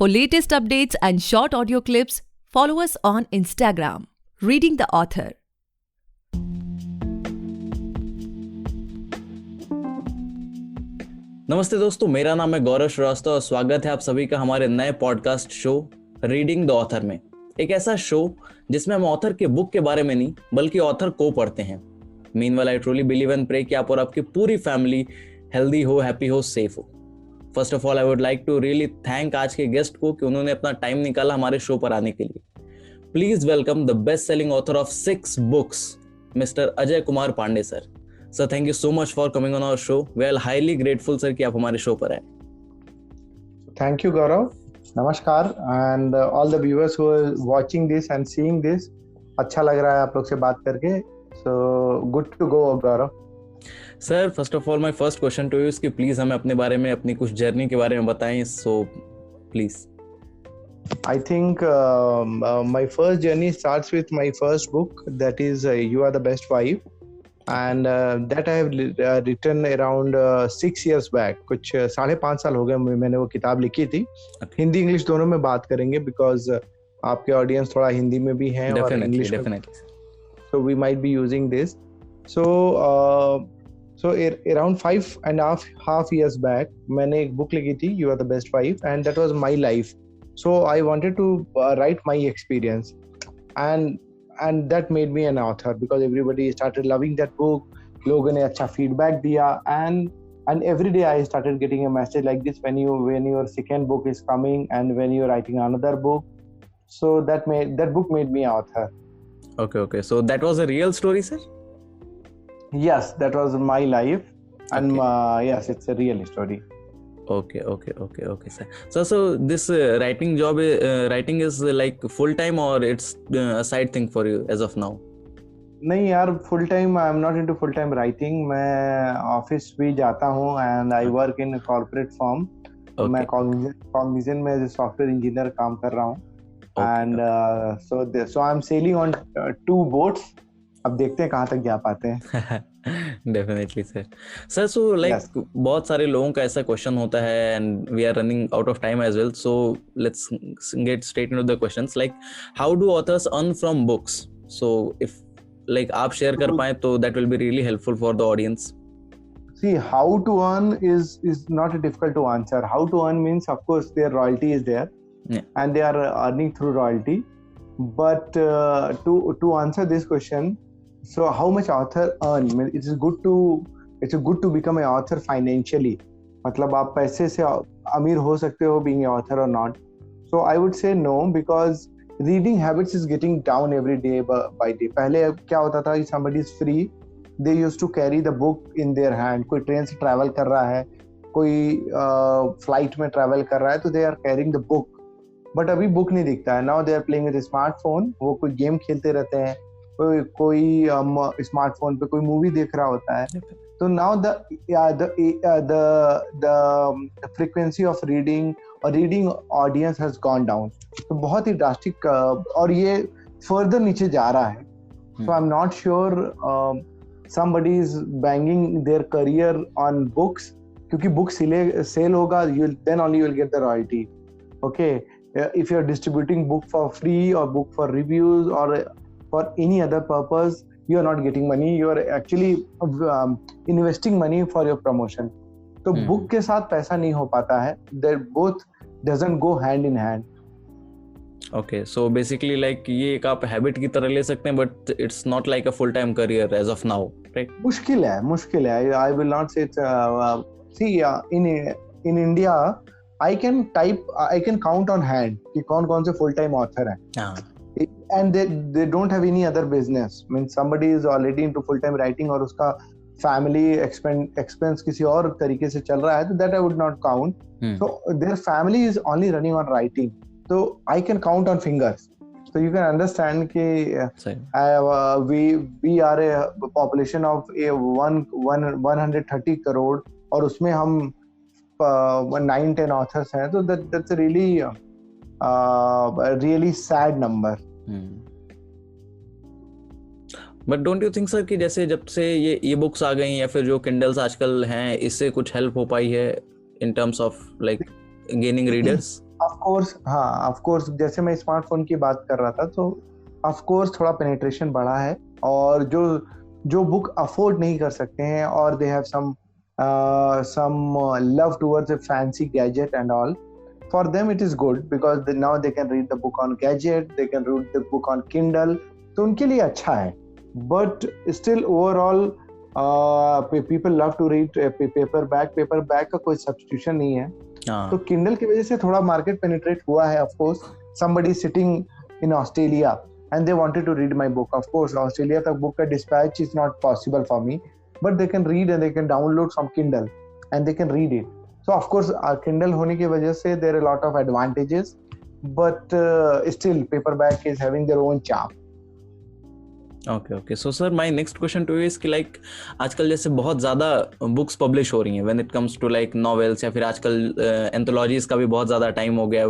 For latest updates and short audio clips, follow us on Instagram, Reading the Author. नमस्ते दोस्तों, मेरा नाम है गौरव श्रीवास्तव और स्वागत है आप सभी का हमारे नए podcast show reading the author में। एक ऐसा शो जिसमें हम ऑथर के बुक के बारे में नहीं बल्कि ऑथर को पढ़ते हैं। Meanwhile I truly believe and pray कि आप और आपकी पूरी फैमिली हेल्दी हो, हैप्पी हो, सेफ हो। First of all I would like to really thank आज के गेस्ट को कि उन्होंने अपना टाइम निकाला हमारे शो पर आने के लिए। Please welcome the best selling author of 6 books, mister Ajay Kumar Pandey sir. Sir, thank you so much for coming on our show. We are highly grateful sir कि आप हमारे शो पर आए। Thank you, Gaurav. नमस्कार and all the viewers who are watching this and seeing this. अच्छा लग रहा है आप लोग से बात करके. So good to go, Gaurav. Sir, first of all my first question to you is कि प्लीज हमें अपने बारे में, अपनी कुछ जर्नी के बारे में बताएं। So please. I think my first journey starts with my first book, that is You Are the Best Wife, and that I have written around 6 years back. कुछ 5.5 साल हो गए मैंने वो किताब लिखी थी। हिंदी इंग्लिश दोनों में बात करेंगे बिकॉज आपके ऑडियंस थोड़ा हिंदी में भी हैं और इंग्लिश में, so we might be using this. So around 5.5 years back मैंने एक बुक लिखी थी You Are the Best Wife, and that was my life. So I wanted to write my experience, and that made me an author because everybody started loving that book. लोगों ने अच्छा feedback दिया, and every day I started getting a message like this when your second book is coming and when you're writing another book. So that book made me an author. Okay. So that was a real story, sir? Yes, that was my life, and yes, it's a real story. Okay, sir. So this writing is like full time or it's a side thing for you as of now? नहीं यार, full time I am not into full time writing. मैं office भी जाता हूँ and I work in a corporate firm. मैं Cognizant में software engineer काम कर रहा हूँ, and so I'm sailing on 2 boats. अब देखते हैं कहाँ तक जा पाते हैं। डेफिनेटली सर सो लाइक बहुत सारे लोगों का ऐसा क्वेश्चन होता है and we are running out of time as well, so let's get straight into the questions like how do authors earn from books. So if like आप share कर पाए तो that will be really helpful for the audience. See, how to earn is not difficult to answer. How to earn means, of course, their royalty is there, and they are earning through royalty. But to answer this question, so how much author earn? It's good to become an author financially. मतलब आप पैसे से अमीर हो सकते हो being an author or not. So I would say no, because reading habits is getting down every day by day. पहले क्या होता था, somebody is free, they used to carry the book in their hand. कोई train से travel कर रहा है, कोई फ्लाइट में ट्रैवल कर रहा है, तो they are carrying the book. But अभी बुक नहीं दिखता है. Now they are playing with a smartphone. वो कोई गेम खेलते रहते हैं, कोई स्मार्टफोन पे कोई मूवी देख रहा होता है. तो now the frequency of reading और reading audience has gone down. तो बहुत ही ड्रास्टिक, और ये फर्दर नीचे जा रहा है. So I am not sure somebody is banging their career on books, क्योंकि बुक सेल होगा, then only you will get the royalty. Okay, if you are distributing book for free or book for reviews or for any other purpose, you are not getting money. You are actually investing money for your promotion. तो book के साथ पैसा नहीं हो पाता है. They both doesn't go hand in hand. Okay, so basically like ये एक आप हैबिट की तरह ले सकते हैं, but it's not like a full time career as of now, right? मुश्किल है. I will not say it's see, in India I can count on hand कि कौन से full time author हैं. And they don't have any other business. I mean, somebody is already into full time writing और उसका family expense किसी और तरीके से चल रहा है, तो that I would not count. So their family is only running on writing. So I can count on fingers. So you can understand कि we are a population of 130 crore और उसमें हम 9-10 authors हैं, तो that's a really sad number. But don't you think sir कि जैसे जब से ये ई बुक्स आ गई या फिर जो किंडल्स आजकल हैं, इससे कुछ हेल्प हो पाई है in terms of like gaining readers? Of of course जैसे मैं स्मार्टफोन की बात कर रहा था, तो ऑफ कोर्स थोड़ा पेनिट्रेशन बढ़ा है, और जो बुक अफोर्ड नहीं कर सकते हैं, और they have some love towards a fancy gadget and all, for them it is good because now they can read the book on gadget, they can read the book on Kindle, तो उनके लिए अच्छा है. But still overall people love to read paperback का कोई substitution नहीं है. तो Kindle की वजह से थोड़ा मार्केट पेनिट्रेट हुआ है. Of course somebody sitting in Australia and they wanted to read my book. Of course Australia तक book का dispatch is not possible for me, but they can read and they can download from Kindle and they can read it. So of course Kindle होने की वजह से there are a lot of advantages, but still paperback is having their own charm. Okay. So sir, my next question to you is कि like आजकल जैसे बहुत ज़्यादा books publish हो रही हैं when it comes to like novels, या फिर आजकल एंथोलॉजीज का भी बहुत ज़्यादा टाइम हो गया.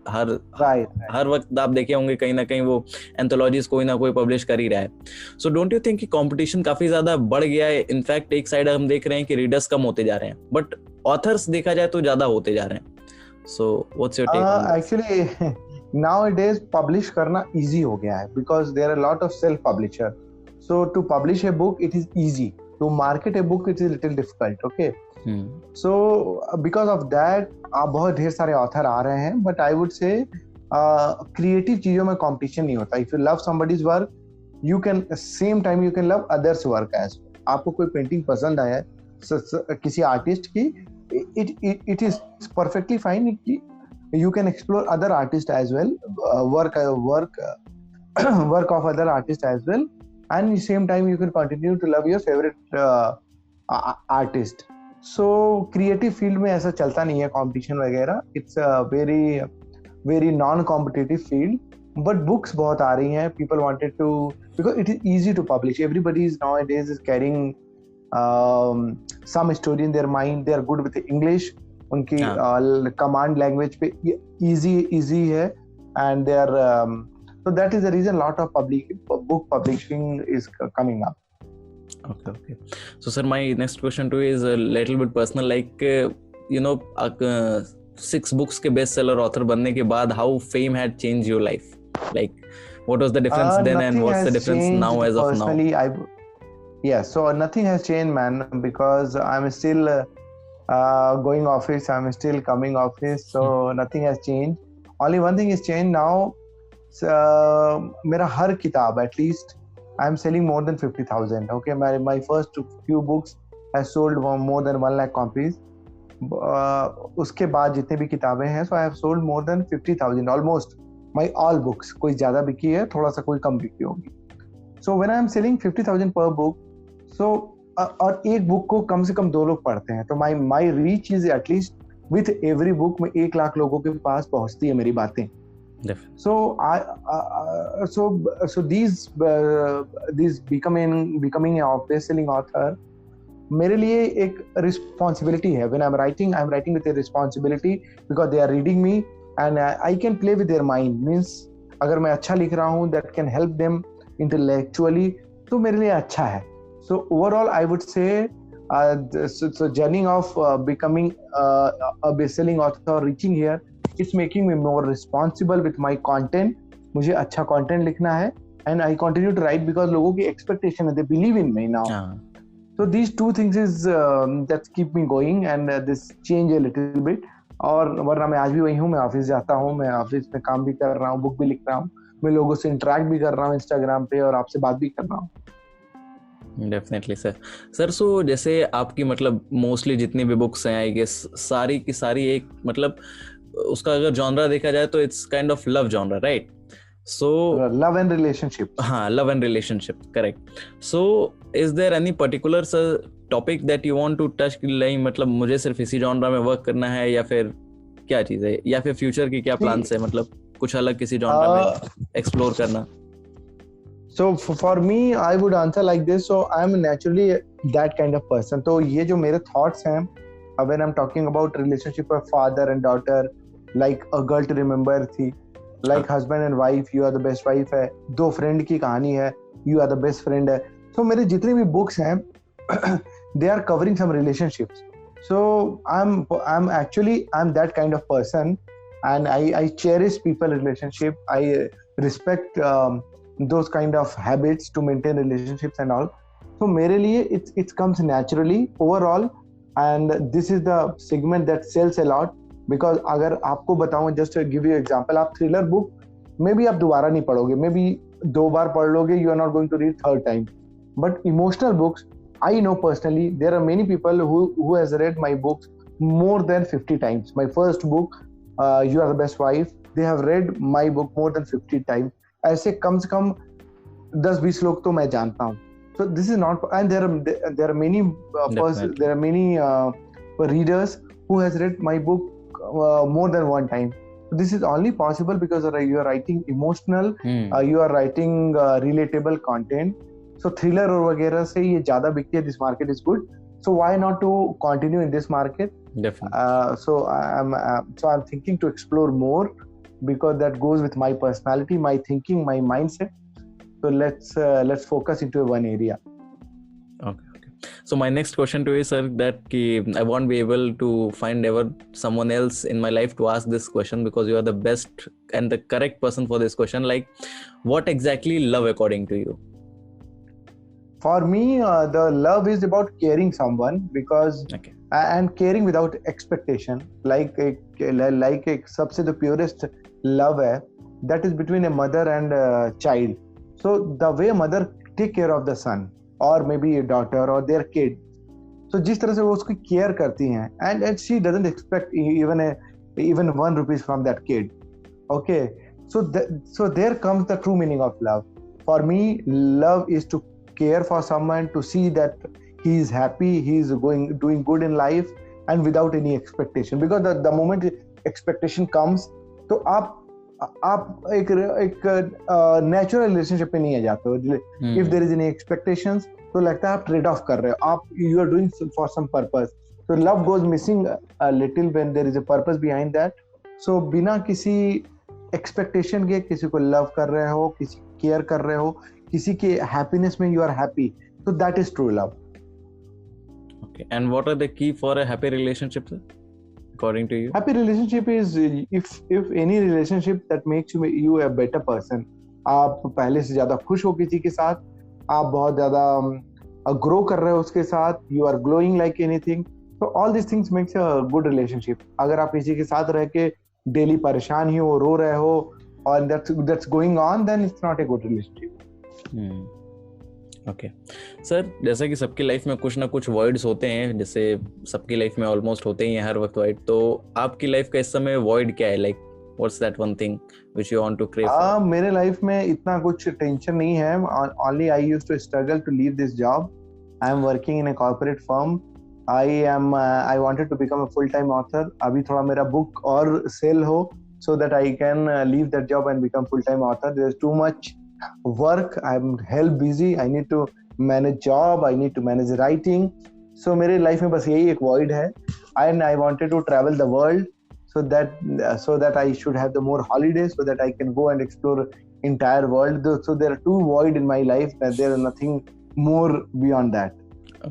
हर वक्त आप देखे होंगे कहीं ना कहीं वो एंथोलॉजीज कोई ना कोई पब्लिश कर ही रहा है. सो डोंट यू थिंक कि कंपटीशन काफी ज्यादा बढ़ गया है? इनफैक्ट एक साइड हम देख रहे हैं कि रीडर्स कम होते जा रहे हैं, बट ऑथर्स देखा जाए तो ज्यादा होते जा रहे हैं. So what's your take on this? Actually nowadays publish करना इजी हो गया है because there are a lot of self publisher. So to publish a book it is easy, to market a book it is a little difficult. Okay. So because of that बहुत ढेर सारे author आ रहे हैं, but I would say creative चीजों में competition नहीं होता. If you love somebody's work, you can same time you can love others work as well. आपको कोई पेंटिंग पसंद आया है किसी आर्टिस्ट की, it is perfectly fine. You can explore other artists as well, work of other artists as well, and same time you can continue to love your favorite artist. So creative field में ऐसा चलता नहीं है competition वगैरह. It's a very non-competitive field, but books बहुत आ रही हैं. People wanted to, because it is easy to publish. Everybody is nowadays is carrying some story in their mind. They are good with English. उनकी command language पे easy है, and they are so that is the reason lot of book publishing is coming up. Okay. So sir, my next question to you is a little bit personal, like you know 6 books के best seller author बनने के बाद how fame had changed your life, like what was the difference then and what's the difference now as of now? So nothing has changed, man, because I'm still going office, I'm still coming office, so nothing has changed. Only one thing is changed now. मेरा हर किताब at least I'm selling more than 50,000. Okay, my first few books has sold more than 1 lakh copies. उसके बाद जितने भी किताबें हैं, so I have sold more than 50,000 almost. My all books, कोई ज़्यादा बिकी है, थोड़ा सा कोई कम बिकी होगी. So when I am selling 50,000 per book, so और एक बुक को कम से कम 2 लोग पढ़ते हैं, तो my reach is at least with every book में 1 लाख लोगों के पास पहुंचती है मेरी बातें. So these becoming a best-selling author मेरे लिए एक रिस्पॉन्सिबिलिटी है. When I'm writing with a responsibility because they are reading me and I can play with their mind. Means अगर मैं अच्छा लिख रहा हूँ that can help them intellectually, तो मेरे लिए अच्छा है. So overall, I would say, so journey of becoming a best-selling author, reaching here, it's making me more responsible with my content. मुझे अच्छा content लिखना है, and I continue to write because लोगों की expectation है, they believe in me now. So these 2 things is that keep me going, and this change a little bit. और वरना मैं आज भी वही हूँ. मैं ऑफिस जाता हूँ, मैं ऑफिस में काम भी कर रहा हूँ, बुक भी लिख रहा हूँ, मैं लोगों से इंटरेक्ट भी कर रहा हूँ इंस्टाग्राम पे, और आपसे बात भी कर रहा हूँ. Definitely sir. सो जैसे आपकी मतलब मोस्टली जितनी भी बुक्स हैं, आई गेस सारी की सारी एक मतलब उसका अगर जॉनरा देखा जाए तो it's kind of love genre, right? So love and relationship. हाँ, love and relationship, correct. So is there any particular topic that you want to touch, मतलब मुझे सिर्फ इसी जॉनरा में वर्क करना है, या फिर क्या चीज है, या फिर फ्यूचर की क्या प्लान्स है, मतलब कुछ अलग किसी जॉनरा में एक्सप्लोर करना? So for me, I would answer like this. So I'm naturally that kind of person. तो ये जो मेरे thoughts हैं, when I'm talking about relationship of father and daughter, like a girl to remember थी, like husband and wife, you are the best wife है, 2 friend की कहानी है, you are the best friend है. So मेरे जितने भी books हैं, they are covering some relationships. So I'm that kind of person and I cherish people relationship. I respect those kind of habits to maintain relationships and all. So मेरे लिए it comes naturally overall, and this is the segment that sells a lot. Because अगर आपको बताऊं, just to give you example, आप thriller book मे भी आप दोबारा नहीं पढ़ोगे, मे भी 2 बार पढ़ लोगे, you are not going to read third time. But emotional books, I know personally there are many people who has read my books more than 50 times. My first book, You Are the Best Wife, they have read my book more than 50 times. ऐसे कम से कम 10-20 लोग तो मैं जानता हूँ. So this is not, and there are many readers who has read my book more than one time. This is only possible because you are writing emotional, you are writing relatable content. So thriller और वगैरह से ये ज़्यादा बिकती है. This market is good. So why not to continue in this market? Definitely. So I'm thinking to explore more, because that goes with my personality, my thinking, my mindset. So let's focus into one area. Okay. So my next question to you, sir, that I won't be able to find ever someone else in my life to ask this question, because you are the best and the correct person for this question. Like, what exactly love according to you? For me, the love is about caring someone, because and caring without expectation. Like एक सबसे the purest love है, that is between a mother and a child. So the way a mother take care of the son, or maybe a daughter or their kid, so जिस तरह से वो उसकी care करती हैं, and she doesn't expect even 1 rupee from that kid. Okay, so there comes the true meaning of love. For me, love is to care for someone, to see that he is happy, he is doing good in life, and without any expectation. Because the moment expectation comes, तो आप एक natural relationship में नहीं आ जाते हो. If there is any expectations, तो लगता है आप ट्रेड ऑफ कर रहे हो, आप you are doing for some purpose. So love goes missing a little when there is a purpose behind that. So बिना किसी एक्सपेक्टेशन के किसी को लव कर रहे हो, किसी केयर कर रहे हो, किसी के हैप्पीनेस में you are happy, so that is true love. Okay, and what are the key for a happy relationship, sir, according to you? Happy relationship is if any relationship that makes you a better person. आप पहले से ज्यादा खुश हो किसी के साथ, आप बहुत ज्यादा ग्रो कर रहे हो उसके साथ, you are glowing like anything. So all these things makes a good relationship. अगर आप किसी के साथ रह के डेली परेशान ही हो, रो रहे हो, और that's going on, then it's not a good relationship. Okay sir, जैसा कि सबकी लाइफ में कुछ ना कुछ वॉइड्स होते हैं, जैसे सबकी लाइफ में ऑलमोस्ट होते ही हैं हर वक्त वॉइड, तो आपकी लाइफ का इस समय वॉइड क्या है? Like what's that one thing which you want to crave for? मेरे लाइफ में इतना कुछ टेंशन नहीं है. Only I used to struggle to leave this job. I am working in a corporate firm. I wanted to become a full time author. अभी थोड़ा मेरा book और सेल हो, so that I can leave that job and become full time author. There's too much work. I'm hell busy. I need to manage job, I need to manage writing. So मेरे life में बस यही एक void है. And I wanted to travel the world, so that I should have the more holidays, so that I can go and explore entire world. So there are two void in my life, that there is nothing more beyond that.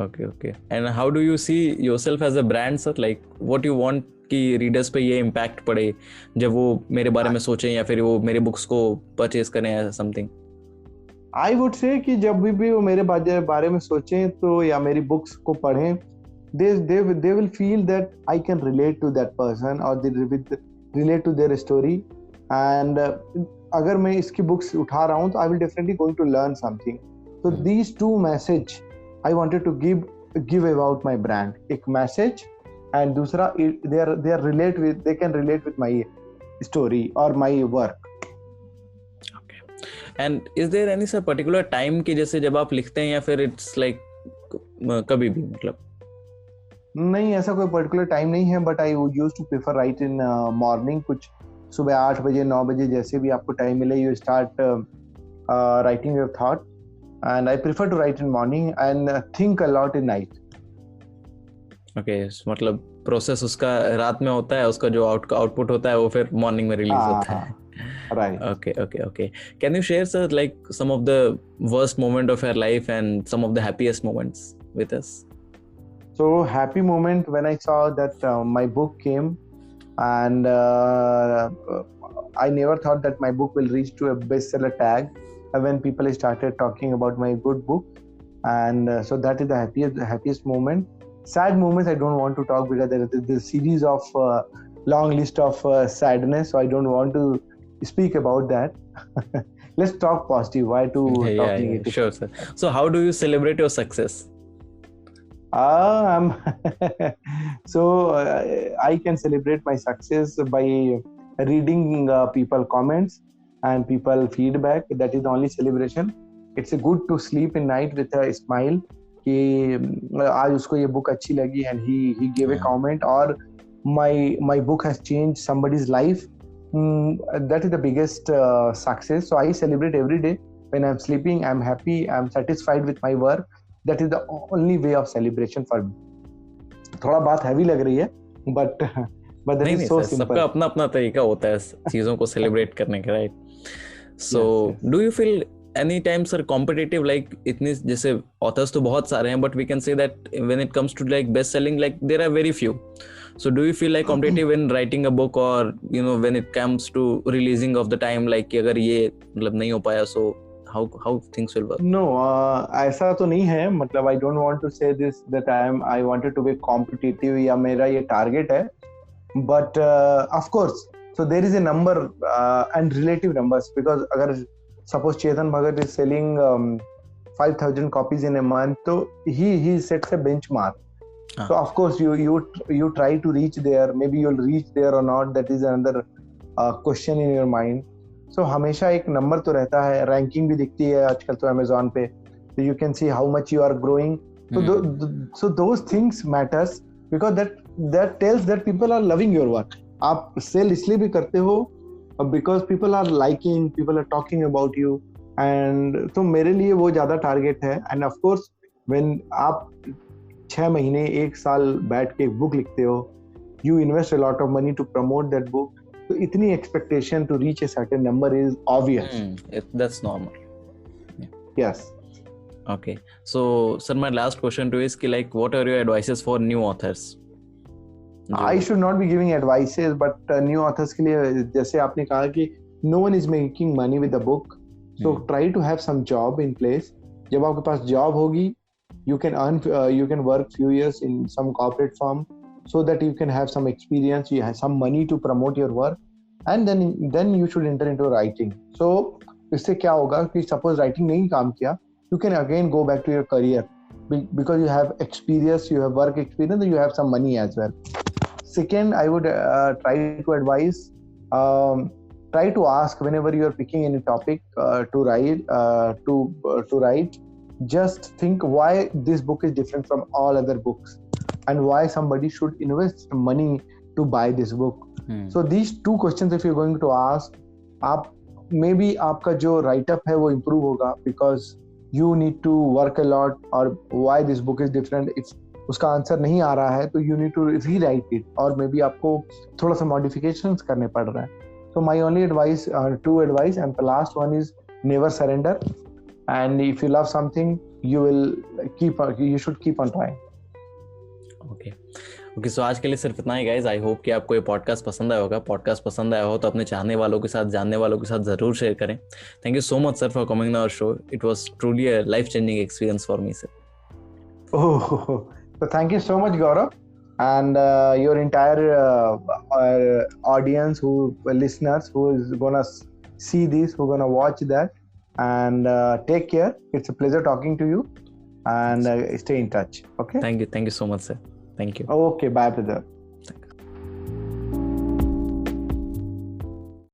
Okay. And how do you see yourself as a brand, sir? Like what you want कि readers पे ये impact पड़े जब वो मेरे बारे में सोचें, या फिर वो मेरे बुक्स को परचेज करें या समथिंग? आई वुड से कि जब भी वो मेरे बारे में सोचें तो, या मेरी बुक्स को पढ़ें, they will feel that I can relate to that person, or they relate to their story. And अगर मैं इसकी बुक्स उठा रहा हूँ तो I will definitely going to learn something. So these two message I wanted to give about my brand. एक message, and दूसरा they can relate with my story or my work. Okay. And is there any particular time कि जैसे जब आप लिखते हैं, या फिर it's like कभी भी, मतलब? नहीं, ऐसा कोई पर्टिकुलर टाइम नहीं है, but I used to prefer write in morning. कुछ सुबह 8 बजे 9 बजे जैसे भी आपको टाइम मिले, you start writing your thought. And I prefer to write in morning and think a lot in night. Okay, मतलब प्रोसेस उसका रात में होता है, उसका जो आउटपुट होता है वो फिर मॉर्निंग में रिलीज होता है. Right. Okay. Can you share, sir, like some of the worst moment of your life and some of the happiest moments with us? So happy moment when I saw that my book came and I never thought that my book will reach to a bestseller tag when people started talking about my good book, and so that is the happiest moment. Sad moments I don't want to talk because there is the series of long list of sadness, so I don't want to speak about that. Let's talk positive. Why to talk negative? Sure, sir. So how do you celebrate your success? I can celebrate my success by reading people comments and people feedback. That is the only celebration. It's good to sleep in night with a smile कि आज उसको ये book अच्छी लगी and he gave a comment, or my book has changed somebody's life. That is the biggest success. So I celebrate every day. When I'm sleeping, I'm happy, I'm satisfied with my work. That is the only way of celebration for me. थोड़ा बात heavy लग रही है, but that is so simple. सबका अपना अपना तरीका होता है चीजों को celebrate करने का, right? So do you feel any time sir competitive, like इतने जैसे authors तो बहुत सारे हैं, but we can say that when it comes to like best selling, like there are very few. So do you feel like competitive when writing a book, or you know when it comes to releasing of the time, like कि अगर ये मतलब नहीं हो पाया, so how things will work? No, ऐसा तो नहीं है. मतलब I don't want to say this that I wanted to be competitive या मेरा ये target है. But of course, so there is a number and relative numbers, because अगर suppose Chetan Bhagat is selling 5,000 copies in a month, so he sets a benchmark. So of course you try to reach there. Maybe you'll reach there or not. That is another question in your mind. So हमेशा एक number तो रहता है. Ranking भी दिखती है आजकल तो अमेज़न पे. So you can see how much you are growing. So those things matters, because that tells that people are loving your work. आप सेल इसलिए भी करते हो because people are liking, people are talking about you, and तो मेरे लिए वो ज़्यादा टारगेट है. And of course when आप 6 महीने 1 साल बैठ के एक बुक लिखते हो, you invest a lot of money to promote that book. So itni expectation to reach a certain number is obvious. That's normal. Yes. Okay. So sir, my last question to you is कि like what are your advices for new authors? I should not be giving advices, but new authors के लिए जैसे आपने कहा कि no one is making money with the book, so try to have some job in place. जब आपके पास job होगी, you can earn, you can work few years in some corporate firm, so that you can have some experience, you have some money to promote your work, and then you should enter into writing. So इससे क्या होगा कि suppose writing नहीं काम किया, you can again go back to your career, because you have experience, you have work experience, and you have some money as well. Second, I would try to advise, try to ask whenever you are picking any topic to write, just think why this book is different from all other books, and why somebody should invest money to buy this book. So these two questions if you're going to ask, आप maybe आपका जो write-up है वो improve होगा, because you need to work a lot, or why this book is different. If उसका answer नहीं आ रहा है तो you need to rewrite it, और maybe आपको थोड़ा सा modifications करने पड़ रहा है. So my only advice, two advice, and the last one is never surrender. And if you love something, you should keep on trying. Okay so आज के लिए सिर्फ इतना ही गाइज. आई होप कि आपको ये पॉडकास्ट पसंद आया होगा. पॉडकास्ट पसंद आया हो तो अपने चाहने वालों के साथ, जानने वालों के साथ जरूर शेयर करें. Thank you so much sir for coming on our show. It was truly a life changing experience for me sir. So thank you so much, Gaurav, and your entire audience, listeners who is gonna see this, who gonna watch that, and take care. It's a pleasure talking to you, and stay in touch. Okay. Thank you so much, sir. Thank you. Okay, bye, brother.